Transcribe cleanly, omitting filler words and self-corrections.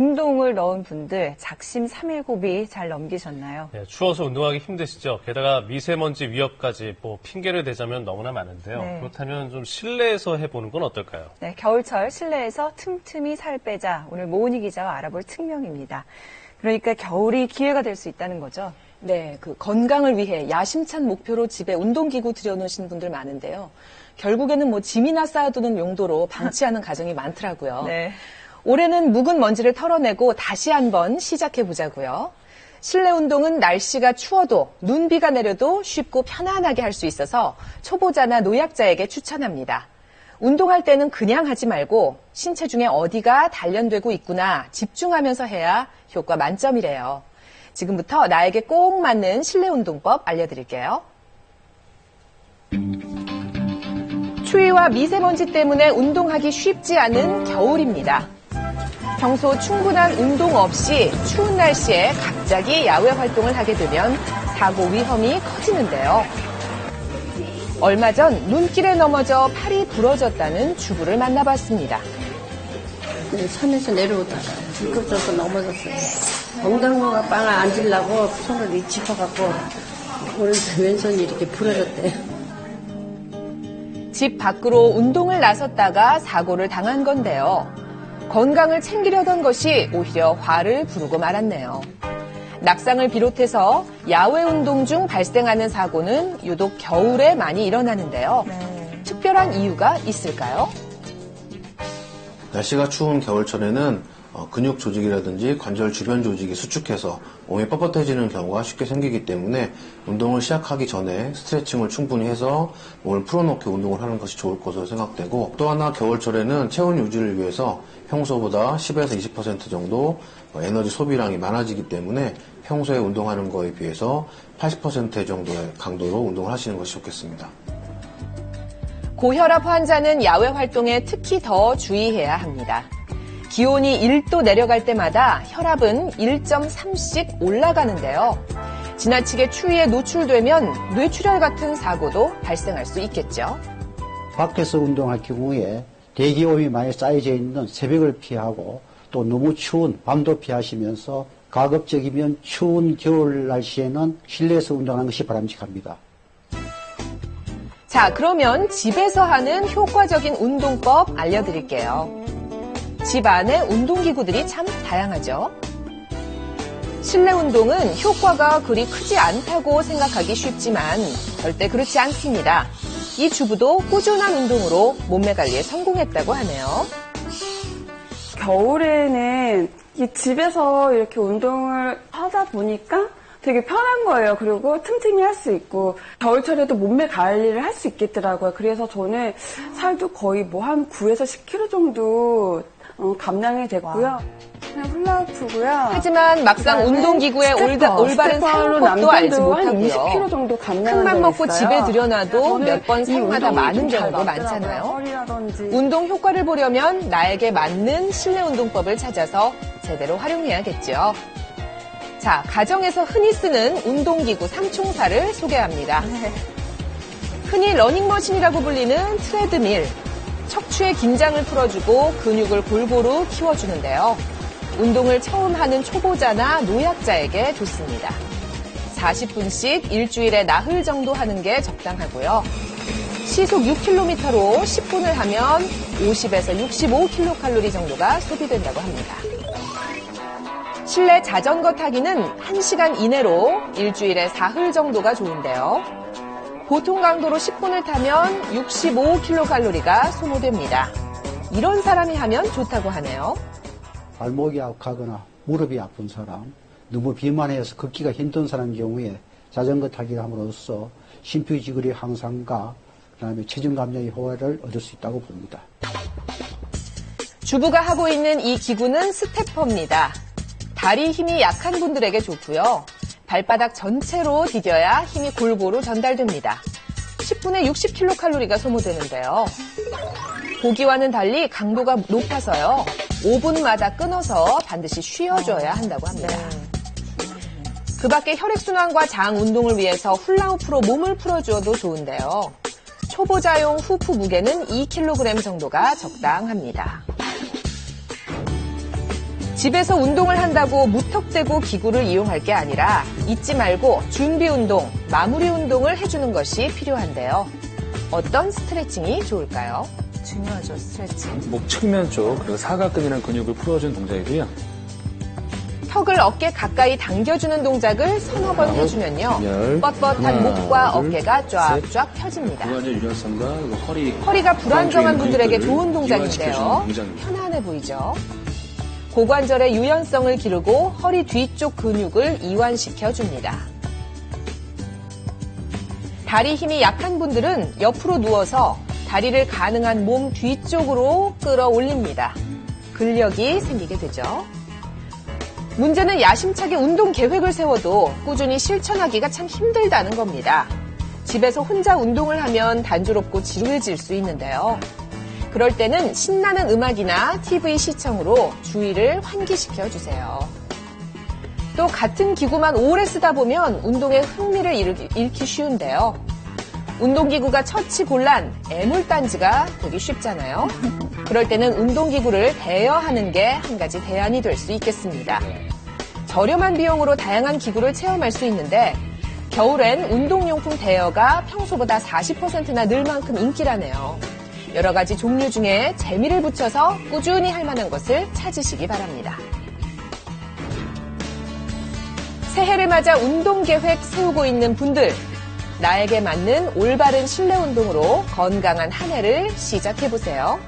운동을 넣은 분들 작심 3일곱이 잘 넘기셨나요? 네, 추워서 운동하기 힘드시죠. 게다가 미세먼지 위협까지 핑계를 대자면 너무나 많은데요. 네. 그렇다면 좀 실내에서 해보는 건 어떨까요? 네, 겨울철 실내에서 틈틈이 살 빼자. 오늘 모은희 기자와 알아볼 특명입니다. 그러니까 겨울이 기회가 될 수 있다는 거죠. 네, 건강을 위해 야심찬 목표로 집에 운동기구 들여놓으시는 분들 많은데요. 결국에는 짐이나 쌓아두는 용도로 방치하는 가정이 많더라고요. 네. 올해는 묵은 먼지를 털어내고 다시 한번 시작해보자고요. 실내 운동은 날씨가 추워도 눈비가 내려도 쉽고 편안하게 할 수 있어서 초보자나 노약자에게 추천합니다. 운동할 때는 그냥 하지 말고 신체 중에 어디가 단련되고 있구나 집중하면서 해야 효과 만점이래요. 지금부터 나에게 꼭 맞는 실내 운동법 알려드릴게요. 추위와 미세먼지 때문에 운동하기 쉽지 않은 겨울입니다. 평소 충분한 운동 없이 추운 날씨에 갑자기 야외 활동을 하게 되면 사고 위험이 커지는데요. 얼마 전 눈길에 넘어져 팔이 부러졌다는 주부를 만나봤습니다. 네, 산에서 내려오다가 미끄러져서 넘어졌어요. 엉덩이가 빵을 앉으려고 손을 짚어갖고 오른손 왼손이 이렇게 부러졌대요. 집 밖으로 운동을 나섰다가 사고를 당한 건데요. 건강을 챙기려던 것이 오히려 화를 부르고 말았네요. 낙상을 비롯해서 야외 운동 중 발생하는 사고는 유독 겨울에 많이 일어나는데요. 특별한 이유가 있을까요? 날씨가 추운 겨울철에는 근육 조직이라든지 관절 주변 조직이 수축해서 몸이 뻣뻣해지는 경우가 쉽게 생기기 때문에 운동을 시작하기 전에 스트레칭을 충분히 해서 몸을 풀어놓게 운동을 하는 것이 좋을 것으로 생각되고, 또 하나 겨울철에는 체온 유지를 위해서 평소보다 10에서 20% 정도 에너지 소비량이 많아지기 때문에 평소에 운동하는 거에 비해서 80% 정도의 강도로 운동을 하시는 것이 좋겠습니다. 고혈압 환자는 야외 활동에 특히 더 주의해야 합니다. 기온이 1도 내려갈 때마다 혈압은 1.3씩 올라가는데요. 지나치게 추위에 노출되면 뇌출혈 같은 사고도 발생할 수 있겠죠. 밖에서 운동할 경우에 대기오염이 많이 쌓여져 있는 새벽을 피하고 또 너무 추운 밤도 피하시면서 가급적이면 추운 겨울 날씨에는 실내에서 운동하는 것이 바람직합니다. 자, 그러면 집에서 하는 효과적인 운동법 알려드릴게요. 집 안에 운동기구들이 참 다양하죠. 실내 운동은 효과가 그리 크지 않다고 생각하기 쉽지만 절대 그렇지 않습니다. 이 주부도 꾸준한 운동으로 몸매 관리에 성공했다고 하네요. 겨울에는 이 집에서 이렇게 운동을 하다 보니까 되게 편한 거예요. 그리고 틈틈이 할 수 있고 겨울철에도 몸매 관리를 할 수 있겠더라고요. 그래서 저는 살도 거의 한 9에서 10kg 정도 감량이 됐고요. 그냥 훌라후프고요. 하지만 막상 운동기구의 올바른 사용법도 알지 못하고요. 20kg 정도 감량한 큰맘 먹고 있어요. 집에 들여놔도 몇 번 사용하다 마는 경우도 많잖아요. 운동 효과를 보려면 나에게 맞는 실내 운동법을 찾아서 제대로 활용해야겠죠. 자, 가정에서 흔히 쓰는 운동기구 3총사를 소개합니다. 흔히 러닝머신이라고 불리는 트레드밀. 척추의 긴장을 풀어주고 근육을 골고루 키워주는데요. 운동을 처음 하는 초보자나 노약자에게 좋습니다. 40분씩 일주일에 나흘 정도 하는 게 적당하고요. 시속 6km로 10분을 하면 50에서 65kcal 정도가 소비된다고 합니다. 실내 자전거 타기는 1시간 이내로 일주일에 4흘 정도가 좋은데요. 보통 강도로 10분을 타면 65kcal가 소모됩니다. 이런 사람이 하면 좋다고 하네요. 발목이 아프거나 무릎이 아픈 사람, 너무 비만해서 걷기가 힘든 사람 경우에 자전거 타기를 함으로써 심폐지구력 향상과 그다음에 체중 감량의 효과를 얻을 수 있다고 봅니다. 주부가 하고 있는 이 기구는 스태퍼입니다. 다리 힘이 약한 분들에게 좋고요. 발바닥 전체로 디뎌야 힘이 골고루 전달됩니다. 10분에 60kcal가 소모되는데요. 보기와는 달리 강도가 높아서요. 5분마다 끊어서 반드시 쉬어줘야 한다고 합니다. 그 밖에 혈액순환과 장 운동을 위해서 훌라후프로 몸을 풀어주어도 좋은데요. 초보자용 후프 무게는 2kg 정도가 적당합니다. 집에서 운동을 한다고 무턱대고 기구를 이용할 게 아니라 잊지 말고 준비 운동, 마무리 운동을 해주는 것이 필요한데요. 어떤 스트레칭이 좋을까요? 중요하죠, 스트레칭. 목 측면 쪽 그리고 사각근이라는 근육을 풀어주는 동작이고요. 턱을 어깨 가까이 당겨주는 동작을 서너 번 해주면요. 열, 뻣뻣한 하나, 목과 둘, 어깨가 쫙쫙 셋. 펴집니다. 고관절 유연성과 허리가 불안정한 분들에게 근육들을 좋은 동작인데요. 이완시켜주는 동작입니다. 편안해 보이죠? 고관절의 유연성을 기르고 허리 뒤쪽 근육을 이완시켜 줍니다. 다리 힘이 약한 분들은 옆으로 누워서 다리를 가능한 몸 뒤쪽으로 끌어올립니다. 근력이 생기게 되죠. 문제는 야심차게 운동 계획을 세워도 꾸준히 실천하기가 참 힘들다는 겁니다. 집에서 혼자 운동을 하면 단조롭고 지루해질 수 있는데요. 그럴 때는 신나는 음악이나 TV 시청으로 주의를 환기시켜 주세요. 또 같은 기구만 오래 쓰다 보면 운동에 흥미를 잃기 쉬운데요. 운동기구가 처치곤란, 애물단지가 되기 쉽잖아요. 그럴 때는 운동기구를 대여하는 게 한 가지 대안이 될 수 있겠습니다. 저렴한 비용으로 다양한 기구를 체험할 수 있는데 겨울엔 운동용품 대여가 평소보다 40%나 늘 만큼 인기라네요. 여러 가지 종류 중에 재미를 붙여서 꾸준히 할 만한 것을 찾으시기 바랍니다. 새해를 맞아 운동 계획 세우고 있는 분들, 나에게 맞는 올바른 실내 운동으로 건강한 한 해를 시작해보세요.